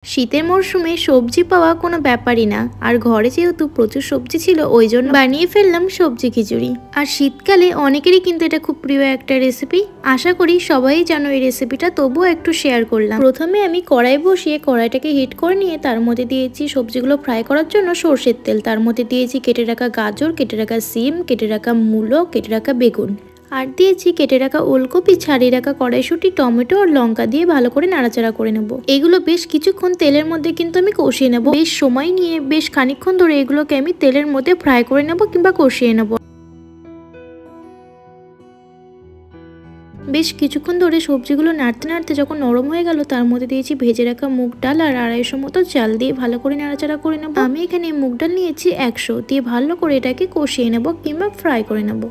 শীতের মরশুমে সবজি পাওয়া কোনো ব্যাপারই না, আর ঘরে যেহেতু প্রচুর সবজি ছিল ওই জন্য বানিয়ে ফেললাম সবজি খিচুড়ি। আর শীতকালে অনেকেরই কিন্তু এটা খুব প্রিয় একটা রেসিপি। আশা করি সবাই জানো এই রেসিপিটা, তবুও একটু শেয়ার করলাম। প্রথমে আমি কড়াই বসিয়ে কড়াইটাকে হিট করে নিয়ে তার মধ্যে দিয়েছি সবজিগুলো ফ্রাই করার জন্য সর্ষের তেল। তার মধ্যে দিয়েছি কেটে রাখা গাজর, কেটে রাখা সিম, কেটে রাখা মূলো, কেটে রাখা বেগুন, আর দিয়েছি কেটে রাখা ওলকপি, ছাড়িয়ে রাখা কড়াইশুঁটি, টমেটো আর লঙ্কা দিয়ে ভালো করে নাড়াচাড়া করে নেব। এগুলো বেশ কিছুক্ষণ তেলের মধ্যে কিন্তু আমি কষিয়ে নেব। বেশ সময় নিয়ে বেশ খানিকক্ষণ ধরে এগুলোকে আমি তেলের মধ্যে ফ্রাই করে নেব কিংবা কষিয়ে নেব। বেশ কিছুক্ষণ ধরে সবজিগুলো নাড়তে নাড়তে যখন নরম হয়ে গেল তার মধ্যে দিয়েছি ভেজে রাখা মুগ ডাল আর 250 মতো চাল দিয়ে ভালো করে নাড়াচাড়া করে নেব। আমি এখানে মুগ ডাল নিয়েছি 100, দিয়ে ভালো করে এটাকে কষিয়ে নেব কিংবা ফ্রাই করে নেব।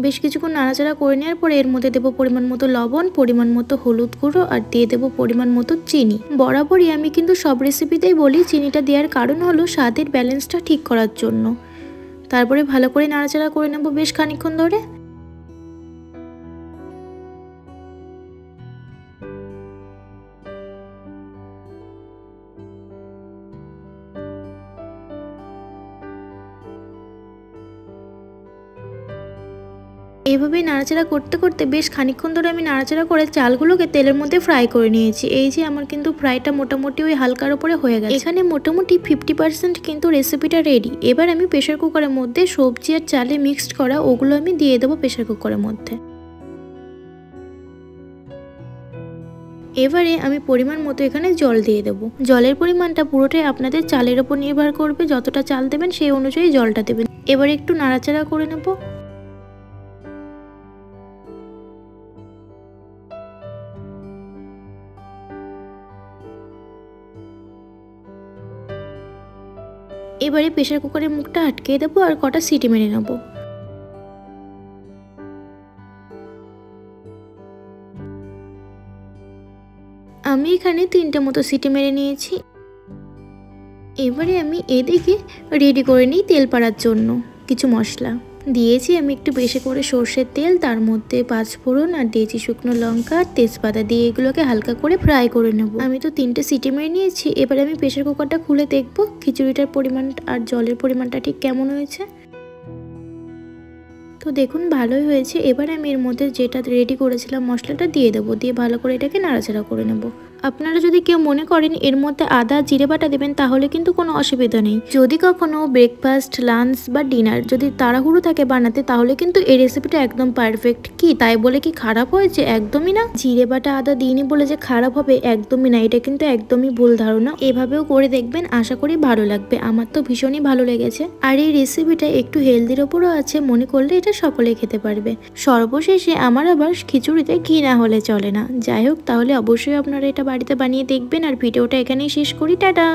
বেশ কিছুক্ষণ নাড়াচাড়া করে নেওয়ার পরে এর মধ্যে দেবো পরিমাণ মতো লবণ, পরিমাণ মতো হলুদ গুঁড়ো আর দিয়ে দেবো পরিমাণ মতো চিনি। বরাবরই আমি কিন্তু সব রেসিপিতেই বলি চিনিটা দেওয়ার কারণ হলো স্বাদের ব্যালেন্সটা ঠিক করার জন্য। তারপরে ভালো করে নাড়াচাড়া করে নেব বেশ খানিকক্ষণ ধরে। এইভাবেই নাড়াচাড়া করতে করতে বেশ খানিকক্ষণ ধরে আমি নাড়াচাড়া করে চালগুলোকে তেলের মধ্যে ফ্রাই করে নিয়েছি। এই যে আমার কিন্তু ফ্রাইটা মোটামুটি ওই হালকার উপরে হয়ে গেছে। এখানে মোটামুটি 50% কিন্তু রেসিপিটা রেডি। এবার আমি প্রেসার কুকারের মধ্যে সবজি আর চালে মিক্সড করা ওগুলো আমি দিয়ে দেবো প্রেসার কুকারের মধ্যে। এবারে আমি পরিমাণ মতো এখানে জল দিয়ে দেবো। জলের পরিমাণটা পুরোটাই আপনাদের চালের ওপর নির্ভর করবে, যতটা চাল দেবেন সেই অনুযায়ী জলটা দেবেন। এবারে একটু নাড়াচাড়া করে নেবো। এবারে প্রেসার কুকারের মুখটা আটকে দেবো আর কটা সিটি মেরে নেবো। আমি এখানে 3টে মতো সিটি মেরে নিয়েছি। এবারে আমি এদিকে রেডি করে নিই তেল পাড়ার জন্য কিছু মশলা। দিয়েছি আমি একটু বেশি করে সর্ষের তেল, তার মধ্যে 5 ফোড়ন আর দিয়েছি শুকনো লঙ্কা আর তেজপাতা দিয়ে এগুলোকে হালকা করে ফ্রাই করে নেব। আমি তো 3টে সিটি মেরে নিয়েছি। এবারে আমি প্রেসার কুকারটা খুলে দেখবো খিচুড়িটার পরিমাণ আর জলের পরিমাণটা ঠিক কেমন হয়েছে। তো দেখুন ভালোই হয়েছে। এবার আমি এর মধ্যে যেটা রেডি করেছিলাম মশলাটা দিয়ে দেবো, দিয়ে ভালো করে এটাকে নাড়াচাড়া করে নেব। আপনারা যদি কেউ মনে করেন এর মধ্যে আদা জিরে বাটা দেবেন তাহলে কিন্তু কোনো অসুবিধা নেই। যদি কখনো ব্রেকফাস্ট, লাঞ্চ বা ডিনার যদি তাড়াহুড়ো থাকে বানাতে তাহলে কিন্তু এই রেসিপিটা একদম পারফেক্ট। কি তাই বলে কি খারাপ হয়েছে? একদমই না। জিরে বাটা আদা দিইনি বলে যে খারাপ হবে একদমই না, এটা কিন্তু একদমই ভুল ধারণা। এভাবেও করে দেখবেন, আশা করি ভালো লাগবে। আমার তো ভীষণই ভালো লেগেছে। আর এই রেসিপিটা একটু হেলদির ওপরও আছে, মনে করলে এটা সকলেই খেতে পারবে। সর্বশেষে আমার আবার খিচুড়িতে ঘি না হলে চলে না। যাই হোক, তাহলে অবশ্যই আপনারা এটা বাড়িতে বানিয়ে দেখবেন। আর ভিডিওটা এখানেই শেষ করি। টাটা।